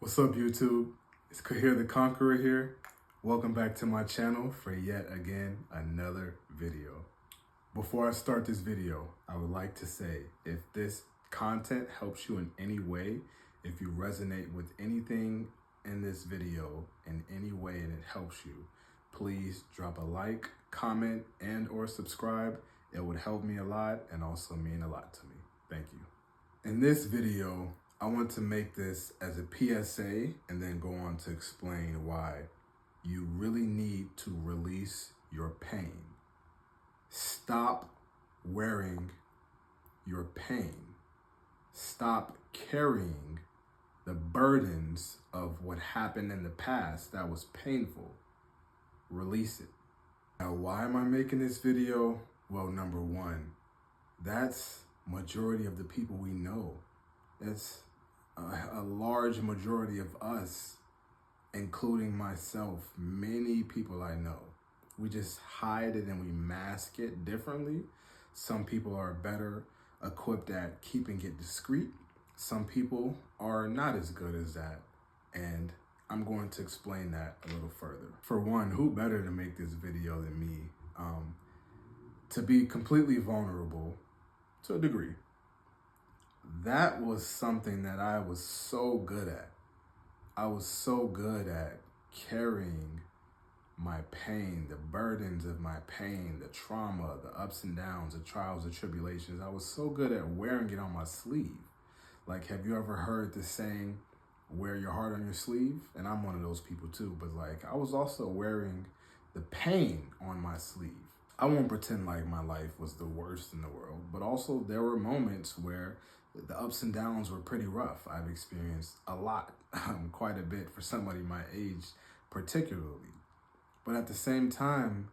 What's up, YouTube? It's QahirTheConqueror here. Welcome back to my channel for yet again another video. Before I start this video, I would like to say if this content helps you in any way, if you resonate with anything in this video in any way and it helps you, please drop a like, comment, and or subscribe. It would help me a lot and also mean a lot to me. Thank you. In this video, I want to make this as a PSA and then go on to explain why you really need to release your pain. Stop wearing your pain. Stop carrying the burdens of what happened in the past that was painful. Release it. Now, why am I making this video? Well, number one, that's majority of the people we know. It's a large majority of us, including myself, many people I know. We just hide it and we mask it differently. Some people are better equipped at keeping it discreet. Some people are not as good as that. And I'm going to explain that a little further. For one, who better to make this video than me? To be completely vulnerable to a degree. That was something that I was so good at. I was so good at carrying my pain, the burdens of my pain, the trauma, the ups and downs, the trials, the tribulations. I was so good at wearing it on my sleeve. Like, have you ever heard the saying, wear your heart on your sleeve? And I'm one of those people too, but like, I was also wearing the pain on my sleeve. I won't pretend like my life was the worst in the world, but also there were moments where the ups and downs were pretty rough. I've experienced a lot, quite a bit for somebody my age particularly. But at the same time,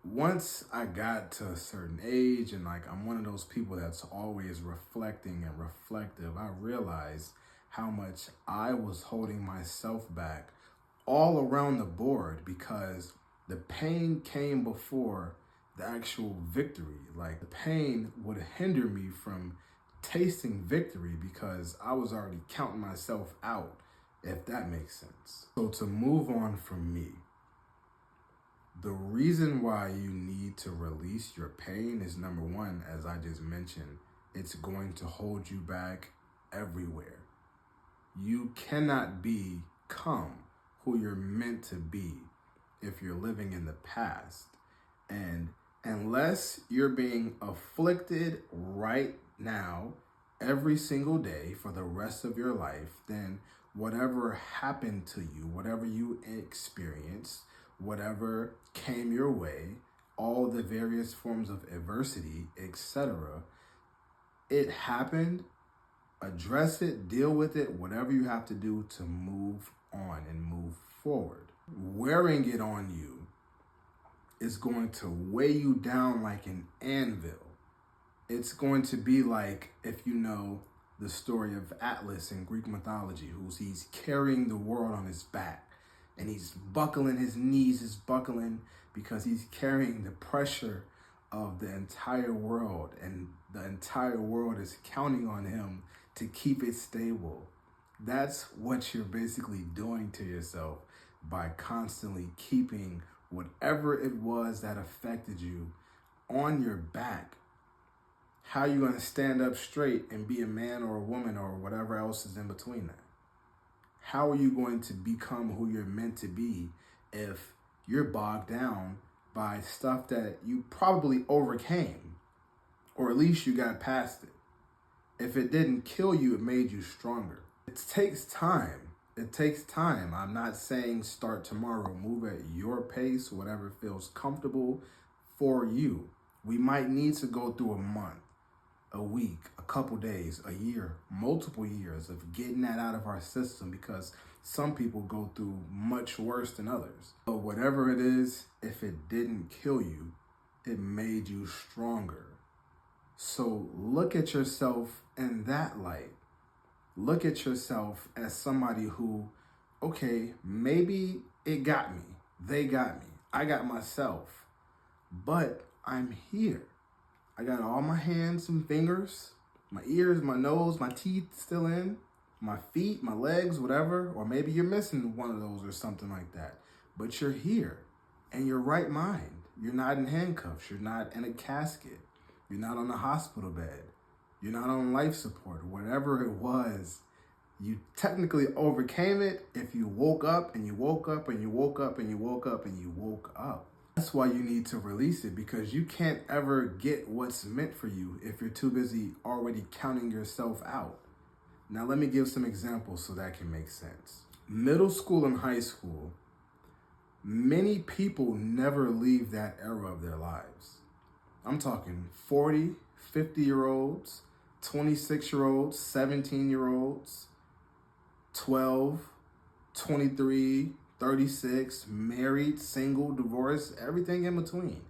once I got to a certain age and like I'm one of those people that's always reflecting and reflective, I realized how much I was holding myself back all around the board because the pain came before the actual victory. Like, the pain would hinder me from tasting victory because I was already counting myself out, if that makes sense. So to move on from me, the reason why you need to release your pain is, number one, as I just mentioned, it's going to hold you back everywhere. You cannot become who you're meant to be if you're living in the past. And unless you're being afflicted right now, every single day for the rest of your life, then whatever happened to you, whatever you experienced, whatever came your way, all the various forms of adversity, etc., it happened. Address it, deal with it, whatever you have to do to move on and move forward. Wearing it on you is going to weigh you down like an anvil. It's going to be like, if you know the story of Atlas in Greek mythology, he's carrying the world on his back and he's buckling, his knees is buckling because he's carrying the pressure of the entire world, and the entire world is counting on him to keep it stable. That's what you're basically doing to yourself by constantly keeping whatever it was that affected you on your back. How are you going to stand up straight and be a man or a woman or whatever else is in between that? How are you going to become who you're meant to be if you're bogged down by stuff that you probably overcame, or at least you got past it? If it didn't kill you, it made you stronger. It takes time. It takes time. I'm not saying start tomorrow. Move at your pace, whatever feels comfortable for you. We might need to go through a month, a week, a couple days, a year, multiple years of getting that out of our system because some people go through much worse than others. But whatever it is, if it didn't kill you, it made you stronger. So look at yourself in that light. Look at yourself as somebody who, okay, maybe it got me. They got me. I got myself. But I'm here. I got all my hands and fingers, my ears, my nose, my teeth still in. my feet, my legs, whatever, or maybe you're missing one of those or something like that. But you're here and you're right mind. You're not in handcuffs. You're not in a casket. You're not on a hospital bed. You're not on life support, whatever it was. You technically overcame it if you woke up and you woke up and you woke up and you woke up and you woke up. That's why you need to release it, because you can't ever get what's meant for you if you're too busy already counting yourself out. Now, let me give some examples so that can make sense. Middle school and high school, many people never leave that era of their lives. I'm talking 40, 50-year-olds, 26-year-olds, 17-year-olds, 12, 23, 36, married, single, divorced, everything in between.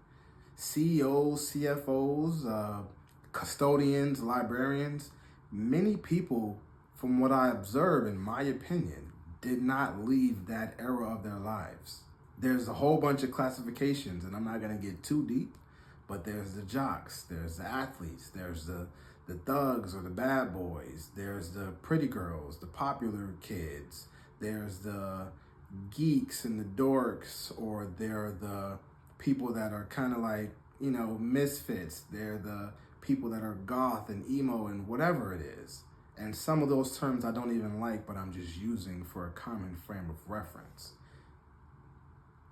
CEOs, CFOs, custodians, librarians. Many people, from what I observe, in my opinion, did not leave that era of their lives. There's a whole bunch of classifications, and I'm not going to get too deep, but there's the jocks, there's the athletes, there's the thugs or the bad boys, there's the pretty girls, the popular kids, there's the geeks and the dorks, or they're the people that are kind of like, misfits. They're the people that are goth and emo and whatever it is. And some of those terms I don't even like, but I'm just using for a common frame of reference.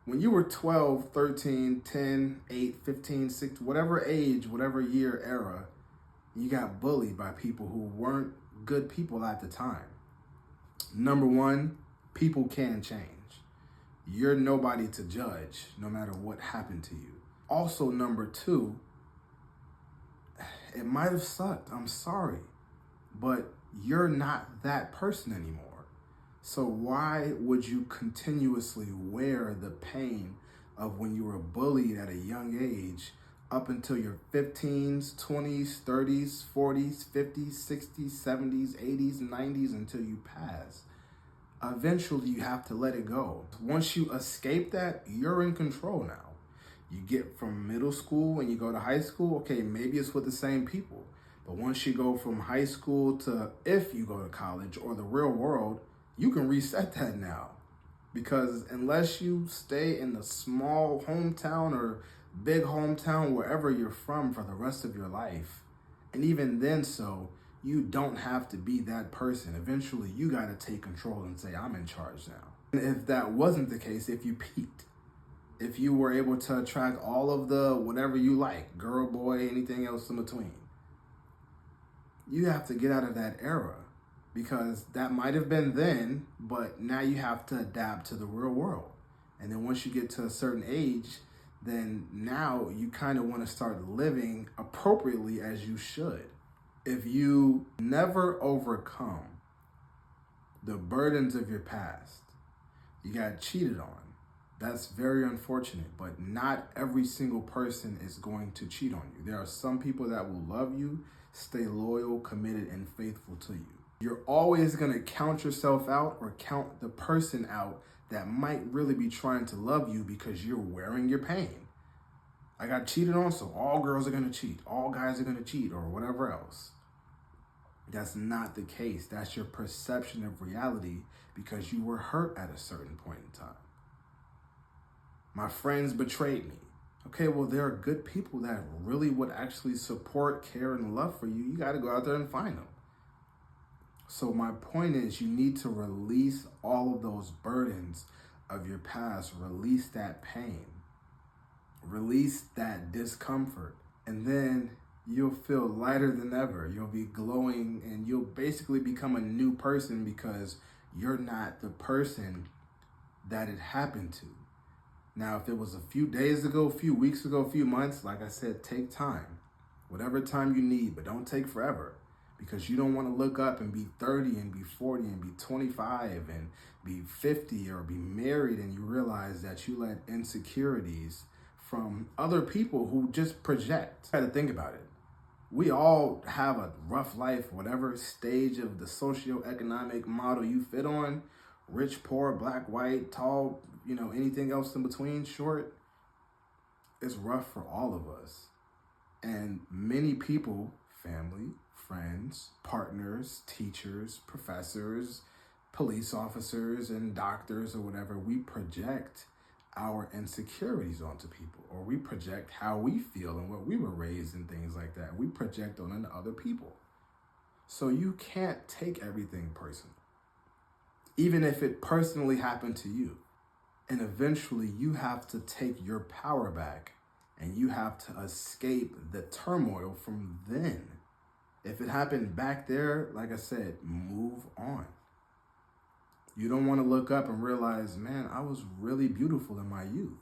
When you were 12, 13, 10, 8, 15, 6, whatever age, whatever year era, you got bullied by people who weren't good people at the time. Number one, people can change. You're nobody to judge, no matter what happened to you. Also, number two, it might have sucked. I'm sorry. But you're not that person anymore. So why would you continuously wear the pain of when you were bullied at a young age up until your 15s, 20s, 30s, 40s, 50s, 60s, 70s, 80s, 90s, until you pass? Eventually, you have to let it go. Once you escape that, you're in control now. You get from middle school and you go to high school, okay, maybe it's with the same people. But once you go from high school to, if you go to college or the real world, you can reset that now. Because unless you stay in the small hometown or big hometown, wherever you're from, for the rest of your life, and even then you don't have to be that person. Eventually, you got to take control and say, I'm in charge now. And if that wasn't the case, if you peaked, if you were able to attract all of the whatever you like, girl, boy, anything else in between, you have to get out of that era, because that might have been then, but now you have to adapt to the real world. And then once you get to a certain age, then now you kind of want to start living appropriately as you should. If you never overcome the burdens of your past, you got cheated on. That's very unfortunate, but not every single person is going to cheat on you. There are some people that will love you, stay loyal, committed, and faithful to you. You're always going to count yourself out or count the person out that might really be trying to love you because you're wearing your pain. I got cheated on, so all girls are going to cheat. All guys are going to cheat, or whatever else. That's not the case. That's your perception of reality because you were hurt at a certain point in time. My friends betrayed me. Okay, well, there are good people that really would actually support, care, and love for you. You got to go out there and find them. So my point is, you need to release all of those burdens of your past. Release that pain. Release that discomfort. And then you'll feel lighter than ever. You'll be glowing and you'll basically become a new person because you're not the person that it happened to. Now, if it was a few days ago, a few weeks ago, a few months, like I said, take time. Whatever time you need, but don't take forever. Because you don't want to look up and be 30 and be 40 and be 25 and be 50 or be married and you realize that you let insecurities from other people who just project. You got to think about it. We all have a rough life, whatever stage of the socioeconomic model you fit on, rich, poor, black, white, tall, anything else in between, short. It's rough for all of us. And many people, family, friends, partners, teachers, professors, police officers, and doctors or whatever, we project our insecurities onto people, or we project how we feel and what we were raised and things like that. We project on other people. So you can't take everything personal, even if it personally happened to you. And eventually you have to take your power back and you have to escape the turmoil from then. If it happened back there, like I said, move on. You don't want to look up and realize, man, I was really beautiful in my youth.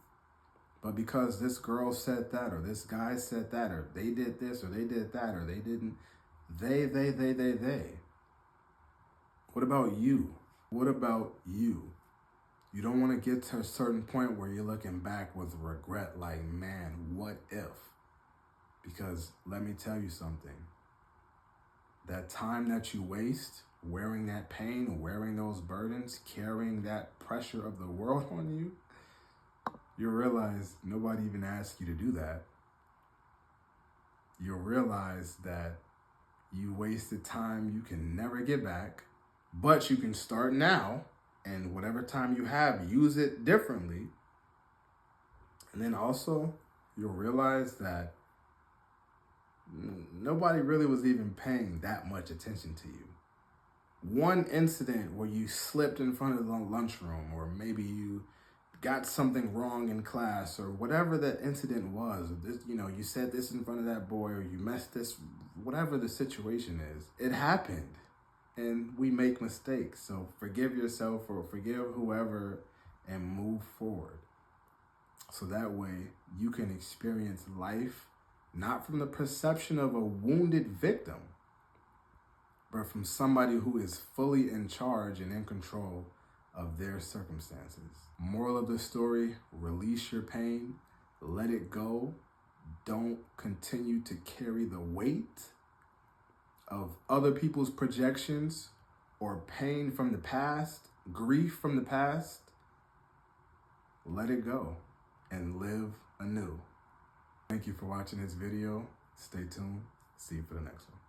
But because this girl said that, or this guy said that, or they did this, or they did that, or they didn't, they. What about you? What about you? You don't want to get to a certain point where you're looking back with regret, like, man, what if? Because let me tell you something. That time that you waste wearing that pain, wearing those burdens, carrying that pressure of the world on you, you'll realize nobody even asked you to do that. You'll realize that you wasted time you can never get back, but you can start now, and whatever time you have, use it differently. And then also, you'll realize that nobody really was even paying that much attention to you. One incident where you slipped in front of the lunchroom, or maybe you got something wrong in class, or whatever that incident was, or this, you said this in front of that boy, or you messed this, whatever the situation is, it happened. And we make mistakes. So forgive yourself or forgive whoever and move forward. So that way you can experience life not from the perception of a wounded victim, but from somebody who is fully in charge and in control of their circumstances. Moral of the story, release your pain, let it go. Don't continue to carry the weight of other people's projections or pain from the past, grief from the past. Let it go and live anew. Thank you for watching this video. Stay tuned. See you for the next one.